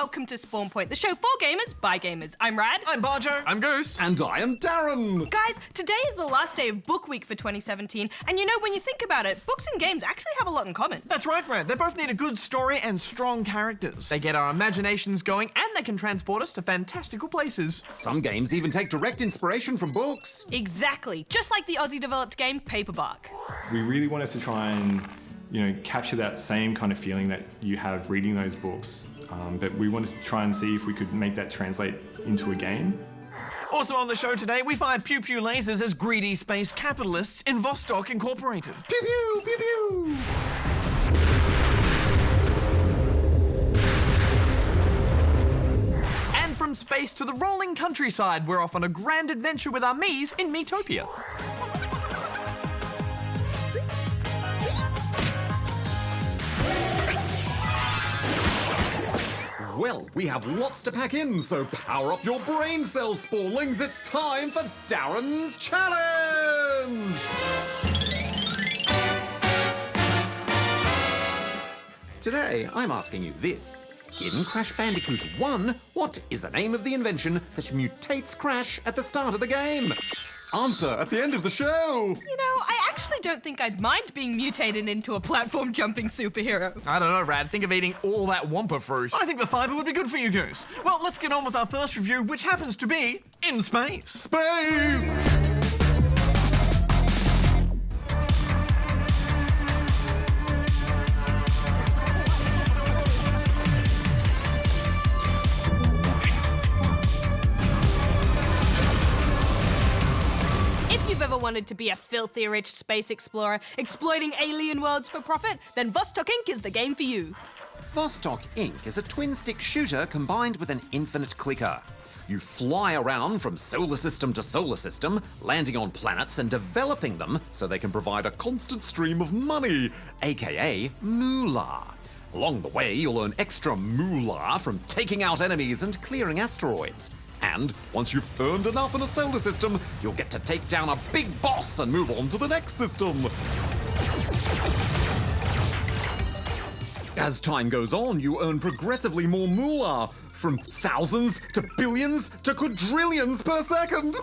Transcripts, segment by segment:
welcome to Spawn Point, the show for gamers by gamers. I'm Rad. I'm Barjo. I'm Goose. And I am Darren. Guys, today is the last day of Book Week for 2017, and you know, when you think about it, books and games actually have a lot in common. That's right, Rad. They both need a good story and strong characters. They get our imaginations going and they can transport us to fantastical places. Some games even take direct inspiration from books. Exactly, just like the Aussie-developed game Paperbark. We really wanted to try and, capture that same kind of feeling that you have reading those books, but we wanted to try and see if we could make that translate into a game. Also on the show today, we find Pew Pew lasers as greedy space capitalists in Vostok Incorporated. Pew pew, pew pew. And from space to the rolling countryside, we're off on a grand adventure with our Miis in Miitopia. Well, we have lots to pack in, so power up your brain cells, Spawnlings. It's time for Darren's Challenge! Today, I'm asking you this. In Crash Bandicoot 1, what is the name of the invention that mutates Crash at the start of the game? Answer at the end of the show! You know, I actually don't think I'd mind being mutated into a platform-jumping superhero. I don't know, Rad. Think of eating all that Wampa fruit. I think the fibre would be good for you, Goose. Well, let's get on with our first review, which happens to be in space. Space! If you've ever wanted to be a filthy rich space explorer exploiting alien worlds for profit, then Vostok Inc. is the game for you. Vostok Inc. is a twin-stick shooter combined with an infinite clicker. You fly around from solar system to solar system, landing on planets and developing them so they can provide a constant stream of money, aka moolah. Along the way, you'll earn extra moolah from taking out enemies and clearing asteroids. And once you've earned enough in a solar system, you'll get to take down a big boss and move on to the next system. As time goes on, you earn progressively more moolah, from thousands to billions to quadrillions per second.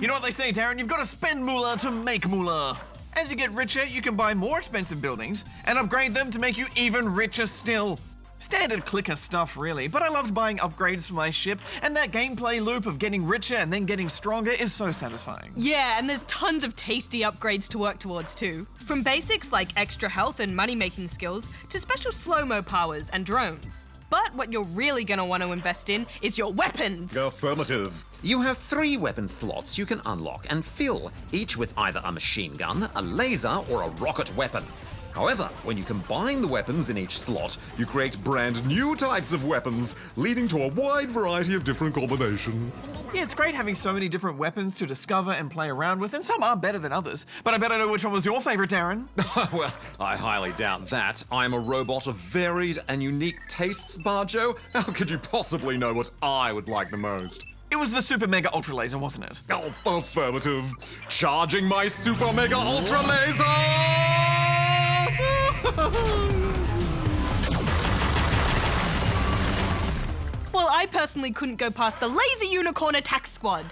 You know what they say, Darren? You've got to spend moolah to make moolah. As you get richer, you can buy more expensive buildings and upgrade them to make you even richer still. Standard clicker stuff, really, but I loved buying upgrades for my ship, and that gameplay loop of getting richer and then getting stronger is so satisfying. Yeah, and there's tons of tasty upgrades to work towards too. From basics like extra health and money-making skills, to special slow-mo powers and drones. But what you're really gonna want to invest in is your weapons! Affirmative. You have 3 weapon slots you can unlock and fill, each with either a machine gun, a laser, or a rocket weapon. However, when you combine the weapons in each slot, you create brand new types of weapons, leading to a wide variety of different combinations. Yeah, it's great having so many different weapons to discover and play around with, and some are better than others. But I better know which one was your favourite, Darren. Well, I highly doubt that. I'm a robot of varied and unique tastes, Barjo. How could you possibly know what I would like the most? It was the Super Mega Ultra Laser, wasn't it? Oh, affirmative. Charging my Super Mega Ultra Laser! Well, I personally couldn't go past the Laser Unicorn Attack Squad.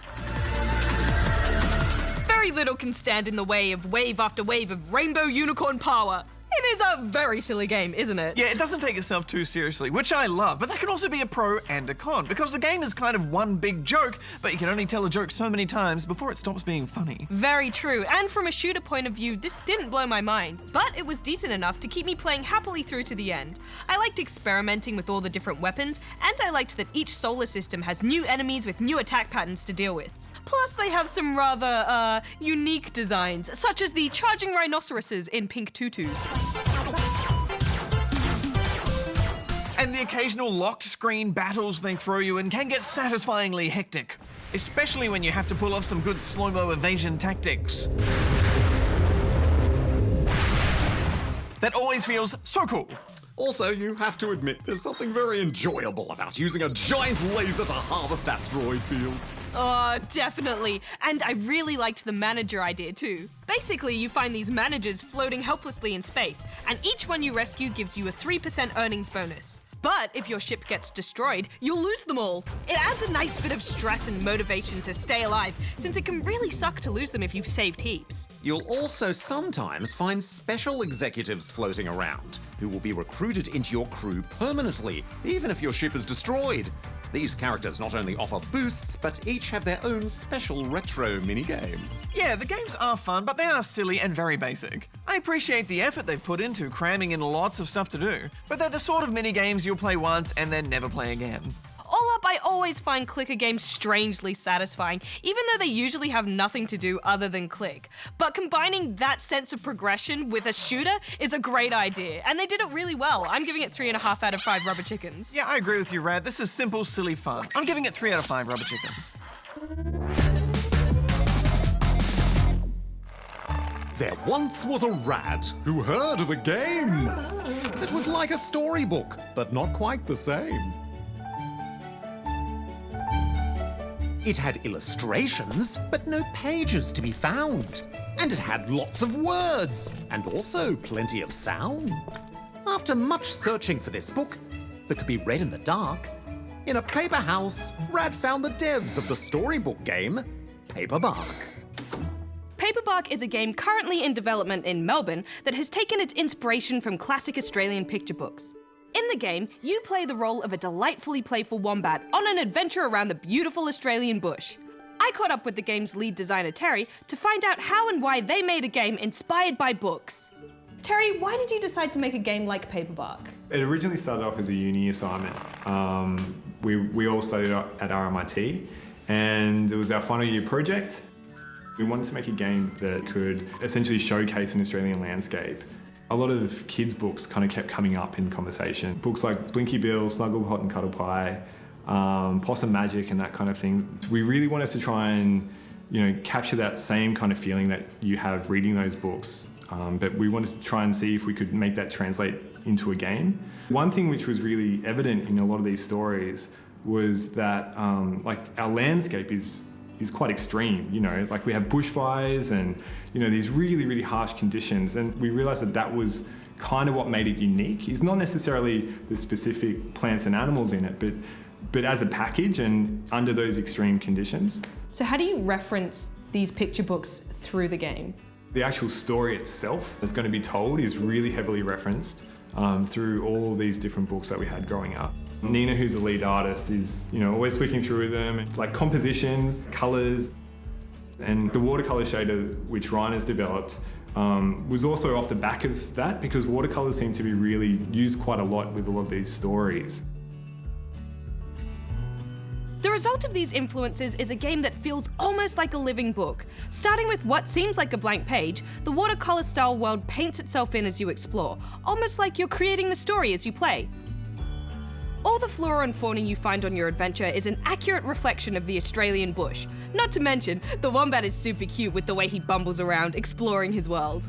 Very little can stand in the way of wave after wave of rainbow unicorn power. It is a very silly game, isn't it? Yeah, it doesn't take itself too seriously, which I love, but that can also be a pro and a con, because the game is kind of one big joke, but you can only tell a joke so many times before it stops being funny. Very true, and from a shooter point of view, this didn't blow my mind, but it was decent enough to keep me playing happily through to the end. I liked experimenting with all the different weapons, and I liked that each solar system has new enemies with new attack patterns to deal with. Plus, they have some rather, unique designs, such as the charging rhinoceroses in pink tutus. And the occasional locked screen battles they throw you in can get satisfyingly hectic, especially when you have to pull off some good slow-mo evasion tactics. That always feels so cool. Also, you have to admit there's something very enjoyable about using a giant laser to harvest asteroid fields. Oh, definitely. And I really liked the manager idea too. Basically, you find these managers floating helplessly in space, and each one you rescue gives you a 3% earnings bonus. But if your ship gets destroyed, you'll lose them all. It adds a nice bit of stress and motivation to stay alive, since it can really suck to lose them if you've saved heaps. You'll also sometimes find special executives floating around who will be recruited into your crew permanently, even if your ship is destroyed. These characters not only offer boosts, but each have their own special retro minigame. Yeah, the games are fun, but they are silly and very basic. I appreciate the effort they've put into cramming in lots of stuff to do, but they're the sort of minigames you'll play once and then never play again. All up, I always find clicker games strangely satisfying, even though they usually have nothing to do other than click. But combining that sense of progression with a shooter is a great idea, and they did it really well. I'm giving it 3.5 out of 5 rubber chickens. Yeah, I agree with you, Rad. This is simple, silly fun. I'm giving it 3 out of 5 rubber chickens. There once was a Rad who heard of a game that was like a storybook, but not quite the same. It had illustrations, but no pages to be found. And it had lots of words, and also plenty of sound. After much searching for this book, that could be read in the dark, in a paper house, Rad found the devs of the storybook game, Paperbark. Paperbark is a game currently in development in Melbourne that has taken its inspiration from classic Australian picture books. In the game, you play the role of a delightfully playful wombat on an adventure around the beautiful Australian bush. I caught up with the game's lead designer Terry to find out how and why they made a game inspired by books. Terry, why did you decide to make a game like Paperbark? It originally started off as a uni assignment. We all studied at RMIT, and it was our final year project. We wanted to make a game that could essentially showcase an Australian landscape. A lot of kids' books kind of kept coming up in conversation. Books like Blinky Bill, Snuggle Hot and Cuddle Pie, Possum Magic and that kind of thing. We really wanted to try and, capture that same kind of feeling that you have reading those books, but we wanted to try and see if we could make that translate into a game. One thing which was really evident in a lot of these stories was that our landscape is quite extreme, like we have bushfires and these really, really harsh conditions, and we realised that was kind of what made it unique. It's not necessarily the specific plants and animals in it, but as a package and under those extreme conditions. So how do you reference these picture books through the game? The actual story itself that's going to be told is really heavily referenced through all these different books that we had growing up. Nina, who's the lead artist, is always flicking through them, like composition, colours, and the watercolour shader which Ryan has developed was also off the back of that, because watercolours seem to be really used quite a lot with a lot of these stories. The result of these influences is a game that feels almost like a living book. Starting with what seems like a blank page, the watercolour style world paints itself in as you explore, almost like you're creating the story as you play. All the flora and fauna you find on your adventure is an accurate reflection of the Australian bush. Not to mention, the wombat is super cute with the way he bumbles around, exploring his world.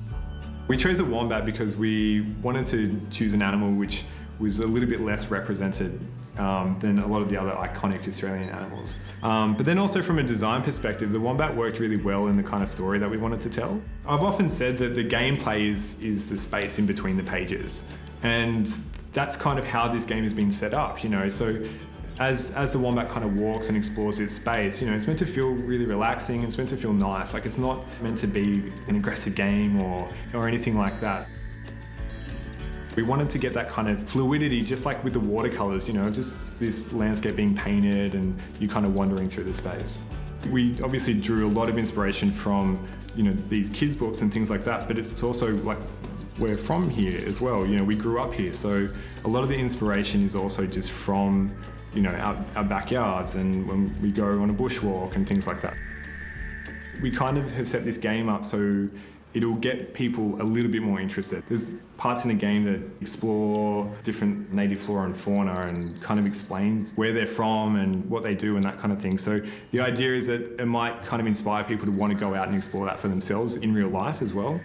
We chose a wombat because we wanted to choose an animal which was a little bit less represented than a lot of the other iconic Australian animals. But then also from a design perspective, the wombat worked really well in the kind of story that we wanted to tell. I've often said that the gameplay is the space in between the pages. And that's kind of how this game has been set up, so as the wombat kind of walks and explores its space, it's meant to feel really relaxing, it's meant to feel nice, like it's not meant to be an aggressive game or anything like that. We wanted to get that kind of fluidity, just like with the watercolours, just this landscape being painted and you kind of wandering through the space. We obviously drew a lot of inspiration from, these kids' books and things like that, but it's also like, we're from here as well, we grew up here, so a lot of the inspiration is also just from our backyards and when we go on a bushwalk and things like that. We kind of have set this game up so it'll get people a little bit more interested. There's parts in the game that explore different native flora and fauna and kind of explains where they're from and what they do and that kind of thing. So the idea is that it might kind of inspire people to want to go out and explore that for themselves in real life as well.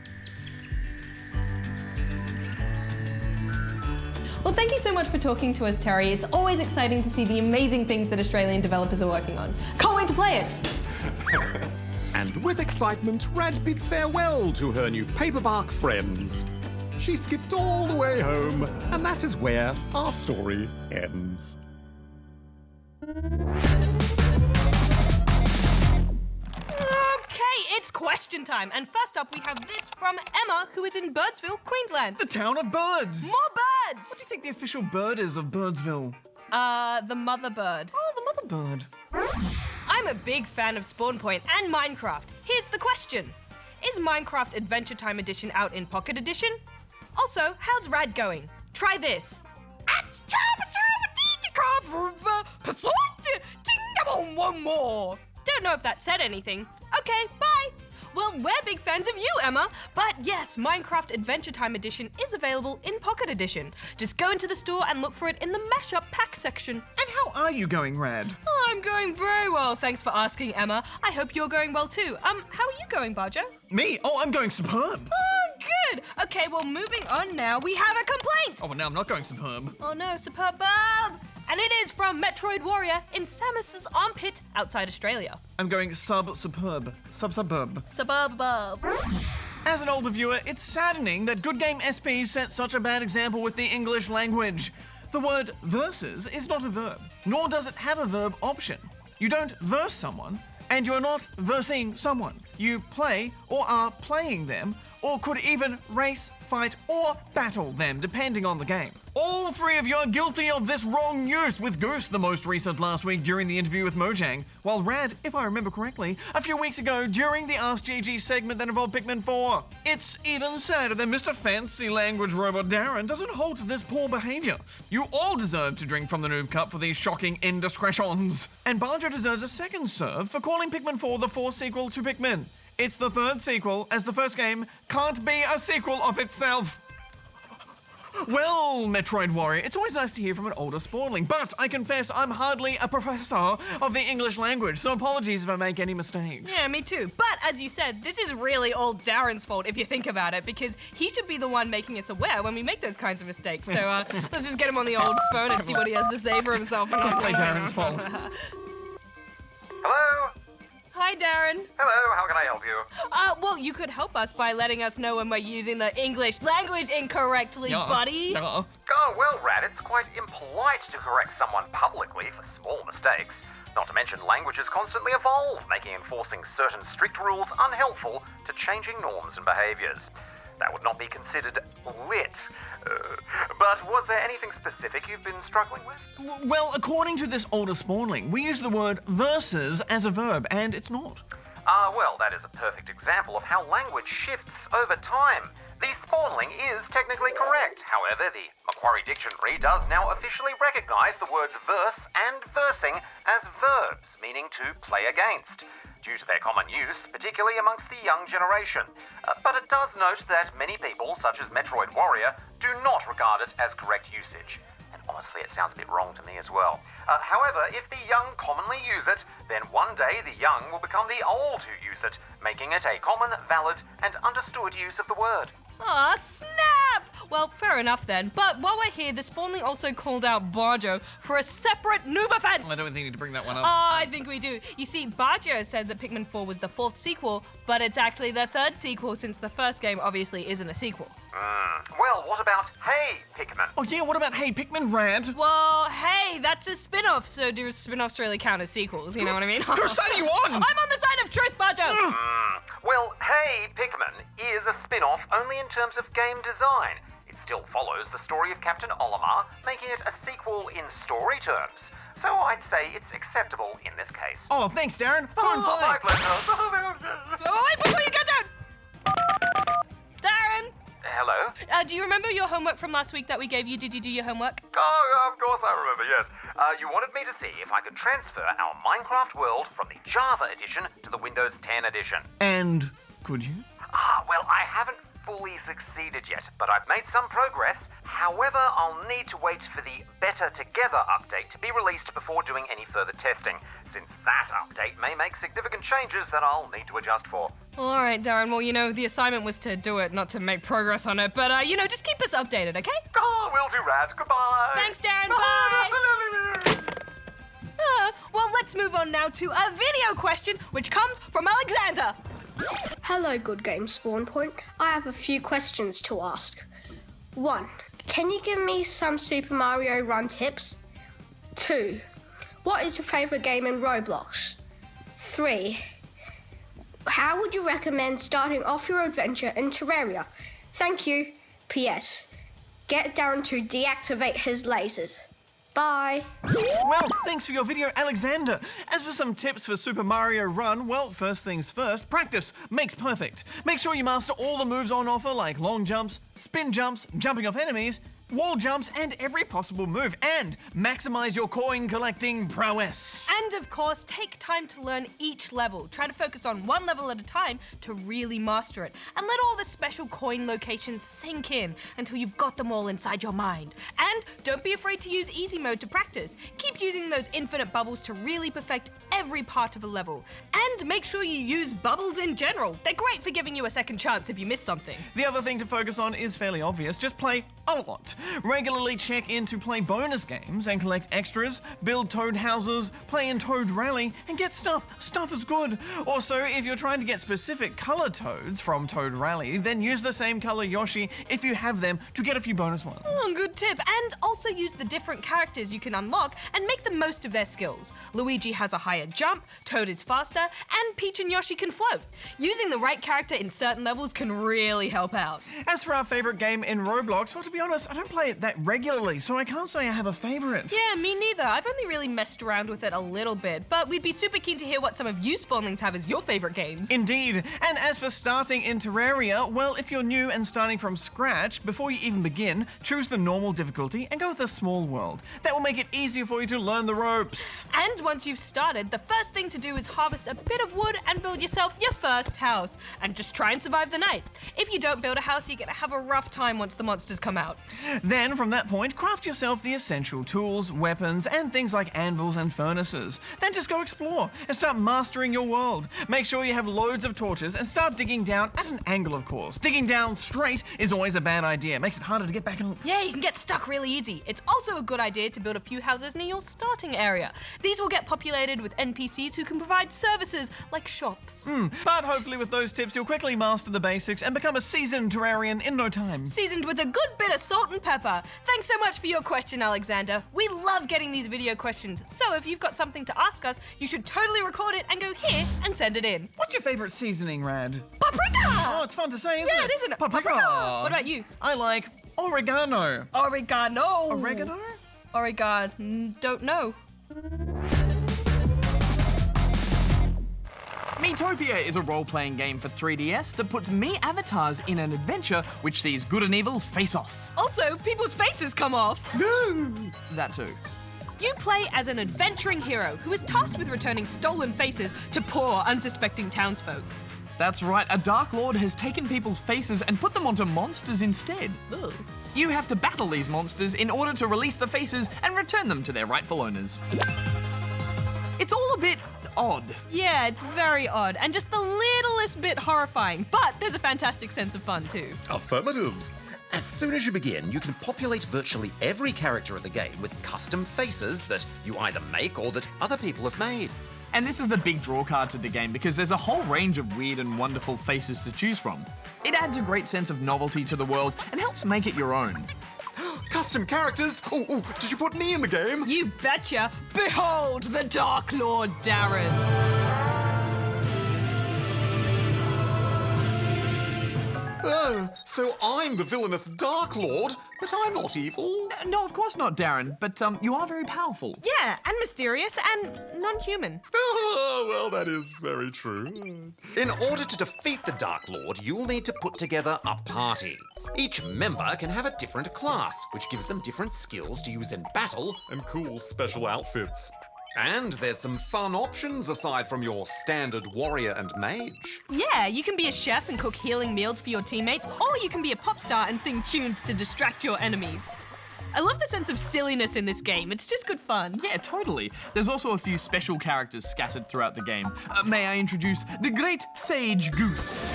Well, thank you so much for talking to us, Terry. It's always exciting to see the amazing things that Australian developers are working on. Can't wait to play it! And with excitement, Rad bid farewell to her new Paperbark friends. She skipped all the way home, and that is where our story ends. Okay, it's question time. And first up, we have this from Emma, who is in Birdsville, Queensland. The town of birds. More birds! What do you think the official bird is of Birdsville? The mother bird. Oh, the mother bird. I'm a big fan of Spawn Point and Minecraft. Here's the question. Is Minecraft Adventure Time Edition out in Pocket Edition? Also, how's Rad going? Try this. One more. Don't know if that said anything. Okay, bye. Well, we're big fans of you, Emma. But yes, Minecraft Adventure Time Edition is available in Pocket Edition. Just go into the store and look for it in the mashup pack section. And how are you going, Rad? Oh, I'm going very well. Thanks for asking, Emma. I hope you're going well too. How are you going, Barjo? Me? Oh, I'm going superb. Oh, good. Okay, well, moving on now, we have a complaint. Oh, well, now I'm not going superb. Oh no, superb. And it is from Metroid Warrior in Samus's armpit outside Australia. I'm going sub-superb. Sub-suburb. Suburb. As an older viewer, it's saddening that Good Game SP set such a bad example with the English language. The word versus is not a verb, nor does it have a verb option. You don't verse someone, and you're not versing someone. You play or are playing them, or could even race, fight, or battle them, depending on the game. All three of you are guilty of this wrong use, with Goose the most recent last week during the interview with Mojang, while Rad, if I remember correctly, a few weeks ago during the Ask GG segment that involved Pikmin 4. It's even sadder that Mr. Fancy Language Robot Darren doesn't hold to this poor behavior. You all deserve to drink from the noob cup for these shocking indiscretions. And Barjo deserves a second serve for calling Pikmin 4 the fourth sequel to Pikmin. It's the third sequel, as the first game can't be a sequel of itself. Well, Metroid Warrior, it's always nice to hear from an older spawnling, but I confess I'm hardly a professor of the English language, so apologies if I make any mistakes. Yeah, me too. But as you said, this is really all Darren's fault if you think about it, because he should be the one making us aware when we make those kinds of mistakes. So let's just get him on the old phone and see what he has to say for himself. Don't play Darren's fault. Hello? Hi, Darren. Hello, how can I help you? Well, you could help us by letting us know when we're using the English language incorrectly, buddy. Oh, well, Rad, it's quite impolite to correct someone publicly for small mistakes. Not to mention languages constantly evolve, making enforcing certain strict rules unhelpful to changing norms and behaviours. That would not be considered lit. But was there anything specific you've been struggling with? Well, according to this older spawnling, we use the word versus as a verb, and it's not. Well, that is a perfect example of how language shifts over time. The spawnling is technically correct. However, the Macquarie Dictionary does now officially recognise the words verse and versing as verbs, meaning to play against, due to their common use, particularly amongst the young generation. But it does note that many people, such as Metroid Warrior, do not regard it as correct usage. And honestly, it sounds a bit wrong to me as well. However, if the young commonly use it, then one day the young will become the old who use it, making it a common, valid, and understood use of the word. Aw, snap! Well, fair enough then. But while we're here, the spawnling also called out Barjo for a separate noob offense. I don't think you need to bring that one up. Oh, I think we do. You see, Barjo said that Pikmin 4 was the fourth sequel, but it's actually the third sequel since the first game obviously isn't a sequel. Well, what about Hey Pikmin? Oh yeah, what about Hey Pikmin, Rad? Well, hey, that's a spin-off, so do spin-offs really count as sequels, you know what I mean? Whose side are you on? I'm on the side of truth, Barjo! Well, Hey Pikmin is a spin-off only in terms of game design. It still follows the story of Captain Olimar, making it a sequel in story terms. So I'd say it's acceptable in this case. Oh, thanks, Darren. Fun, My fine. pleasure. Oh, wait, before you go down! Darren! Hello? Do you remember your homework from last week that we gave you? Did you do your homework? Oh, of course I remember, yes. You wanted me to see if I could transfer our Minecraft world from the Java edition to the Windows 10 edition. And could you? Well, I haven't fully succeeded yet, but I've made some progress. However, I'll need to wait for the Better Together update to be released before doing any further testing, since that update may make significant changes that I'll need to adjust for. All right, Darren. Well, the assignment was to do it, not to make progress on it. But, just keep us updated, okay? Oh, will do, Rad. Goodbye. Thanks, Darren. Bye. Well, let's move on now to a video question, which comes from Alexander. Hello, Good Game Spawn Point. I have a few questions to ask. 1. Can you give me some Super Mario Run tips? 2. What is your favourite game in Roblox? 3. How would you recommend starting off your adventure in Terraria? Thank you. P.S. Get Darren to deactivate his lasers. Bye. Well, thanks for your video, Alexander. As for some tips for Super Mario Run, well, first things first, practice makes perfect. Make sure you master all the moves on offer like long jumps, spin jumps, jumping off enemies, wall jumps, and every possible move. And maximize your coin collecting prowess. And of course, take time to learn each level. Try to focus on one level at a time to really master it. And let all the special coin locations sink in until you've got them all inside your mind. And don't be afraid to use easy mode to practice. Keep using those infinite bubbles to really perfect every part of a level. And make sure you use bubbles in general. They're great for giving you a second chance if you miss something. The other thing to focus on is fairly obvious. Just play a lot. Regularly check in to play bonus games and collect extras, build Toad houses, play in Toad Rally, and get stuff. Stuff is good. Also, if you're trying to get specific color Toads from Toad Rally, then use the same color Yoshi if you have them to get a few bonus ones. Oh, good tip. And also use the different characters you can unlock and make the most of their skills. Luigi has a higher jump, Toad is faster, and Peach and Yoshi can float. Using the right character in certain levels can really help out. As for our favorite game in Roblox, well, to be honest, I don't play it that regularly, so I can't say I have a favorite. Yeah, me neither. I've only really messed around with it a little bit, but we'd be super keen to hear what some of you spawnlings have as your favorite games. Indeed. And as for starting in Terraria, well, if you're new and starting from scratch, before you even begin, choose the normal difficulty and go with a small world. That will make it easier for you to learn the ropes. And once you've started, the first thing to do is harvest a bit of wood and build yourself your first house. And just try and survive the night. If you don't build a house, you're gonna have a rough time once the monsters come out. Then, from that point, craft yourself the essential tools, weapons, and things like anvils and furnaces. Then just go explore and start mastering your world. Make sure you have loads of torches and start digging down at an angle, of course. Digging down straight is always a bad idea. It makes it harder to get back in. Yeah, you can get stuck really easy. It's also a good idea to build a few houses near your starting area. These will get populated with NPCs who can provide services like shops. But hopefully with those tips, you'll quickly master the basics and become a seasoned Terrarian in no time. Seasoned with a good bit of salt and pepper. Thanks so much for your question, Alexander. We love getting these video questions, so if you've got something to ask us, you should totally record it and go here and send it in. What's your favorite seasoning, Rad? Paprika! Oh, it's fun to say, isn't it? Yeah, it isn't it? Paprika! What about you? I like oregano. Oregano! Oregano? Oregano. Don't know. Miitopia is a role-playing game for 3DS that puts me avatars in an adventure which sees good and evil face off. Also, people's faces come off. That too. You play as an adventuring hero who is tasked with returning stolen faces to poor, unsuspecting townsfolk. That's right, a Dark Lord has taken people's faces and put them onto monsters instead. Ugh. You have to battle these monsters in order to release the faces and return them to their rightful owners. It's all a bit odd. Yeah, it's very odd and just the littlest bit horrifying, but there's a fantastic sense of fun too. Affirmative. As soon as you begin, you can populate virtually every character of the game with custom faces that you either make or that other people have made. And this is the big draw card to the game because there's a whole range of weird and wonderful faces to choose from. It adds a great sense of novelty to the world and helps make it your own. Custom characters? Oh, did you put me in the game? You betcha! Behold the Dark Lord Darren! Oh, so I'm the villainous Dark Lord, but I'm not evil. No, of course not, Darren, but you are very powerful. Yeah, and mysterious and non-human. Oh, well, that is very true. In order to defeat the Dark Lord, you'll need to put together a party. Each member can have a different class, which gives them different skills to use in battle and cool special outfits. And there's some fun options aside from your standard warrior and mage. Yeah, you can be a chef and cook healing meals for your teammates, or you can be a pop star and sing tunes to distract your enemies. I love the sense of silliness in this game. It's just good fun. Yeah, totally. There's also a few special characters scattered throughout the game. May I introduce the Great Sage Goose?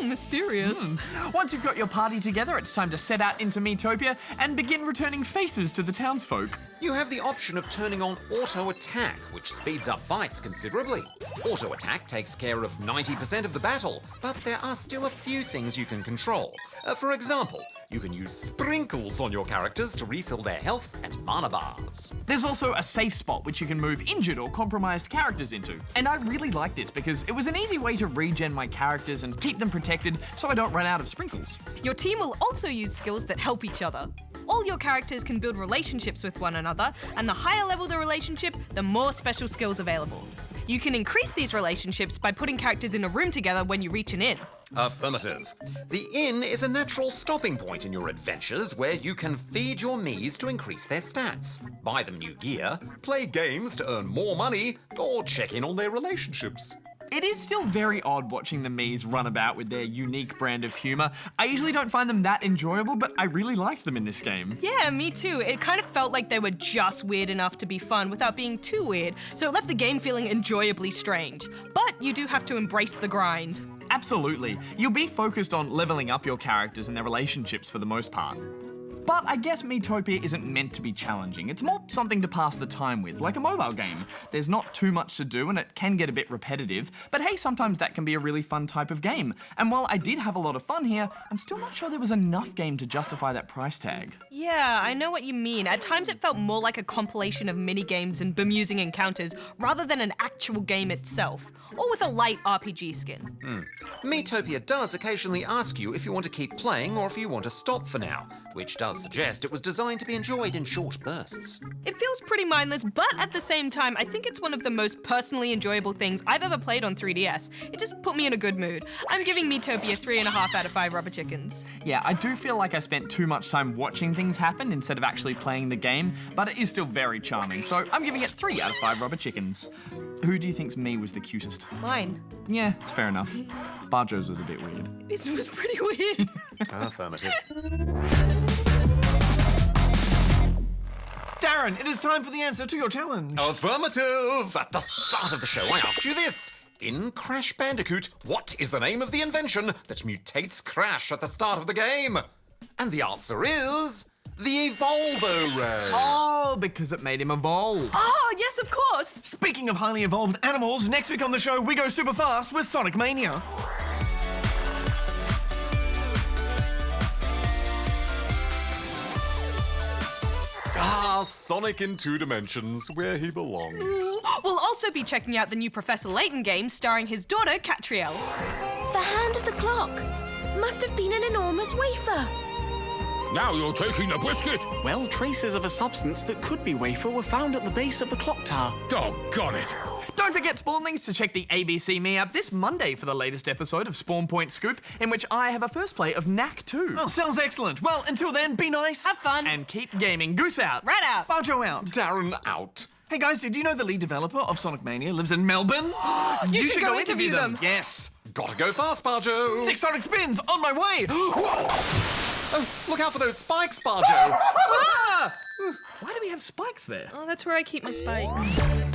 Mysterious. Once you've got your party together, it's time to set out into Miitopia and begin returning faces to the townsfolk. You have the option of turning on auto attack, which speeds up fights considerably. Auto attack takes care of 90% of the battle, but there are still a few things you can control. For example, you can use sprinkles on your characters to refill their health and mana bars. There's also a safe spot which you can move injured or compromised characters into. And I really like this because it was an easy way to regen my characters and keep them protected so I don't run out of sprinkles. Your team will also use skills that help each other. All your characters can build relationships with one another, and the higher level the relationship, the more special skills available. You can increase these relationships by putting characters in a room together when you reach an inn. Affirmative. The inn is a natural stopping point in your adventures where you can feed your Miis to increase their stats, buy them new gear, play games to earn more money, or check in on their relationships. It is still very odd watching the Miis run about with their unique brand of humour. I usually don't find them that enjoyable, but I really liked them in this game. Yeah, me too. It kind of felt like they were just weird enough to be fun without being too weird, so it left the game feeling enjoyably strange. But you do have to embrace the grind. Absolutely. You'll be focused on leveling up your characters and their relationships for the most part. But I guess Miitopia isn't meant to be challenging. It's more something to pass the time with, like a mobile game. There's not too much to do and it can get a bit repetitive, but hey, sometimes that can be a really fun type of game. And while I did have a lot of fun here, I'm still not sure there was enough game to justify that price tag. Yeah, I know what you mean. At times it felt more like a compilation of mini-games and bemusing encounters rather than an actual game itself, or with a light RPG skin. Miitopia does occasionally ask you if you want to keep playing or if you want to stop for now, which does suggest it was designed to be enjoyed in short bursts. It feels pretty mindless, but at the same time, I think it's one of the most personally enjoyable things I've ever played on 3DS. It just put me in a good mood. I'm giving Miitopia 3.5 out of 5 rubber chickens. Yeah, I do feel like I spent too much time watching things happen instead of actually playing the game, but it is still very charming, so I'm giving it 3 out of 5 rubber chickens. Who do you think's me was the cutest? Mine. Yeah, it's fair enough. Barjo's was a bit weird. It was pretty weird. Affirmative. Darren, it is time for the answer to your challenge. Affirmative! At the start of the show, I asked you this. In Crash Bandicoot, what is the name of the invention that mutates Crash at the start of the game? And the answer is the Evolvo Ray. Oh, because it made him evolve. Oh, yes, of course. Speaking of highly evolved animals, next week on the show we go super fast with Sonic Mania. Sonic in 2 dimensions, where he belongs. We'll also be checking out the new Professor Layton game starring his daughter, Catriel. The hand of the clock must have been an enormous wafer. Now you're taking the biscuit! Well, traces of a substance that could be wafer were found at the base of the clock tower. Doggone it! Don't forget, Spawnlings, to check the ABC Me app this Monday for the latest episode of Spawn Point Scoop, in which I have a first play of Knack 2. Oh, sounds excellent. Well, until then, be nice. Have fun. And keep gaming. Goose out. Rat out. Barjo out. Darren out. Hey guys, did you know the lead developer of Sonic Mania lives in Melbourne? You should go interview them. Yes. Gotta go fast, Barjo. 6 Sonic spins on my way. Oh, look out for those spikes, Barjo. Ah! Why do we have spikes there? Oh, that's where I keep my spikes.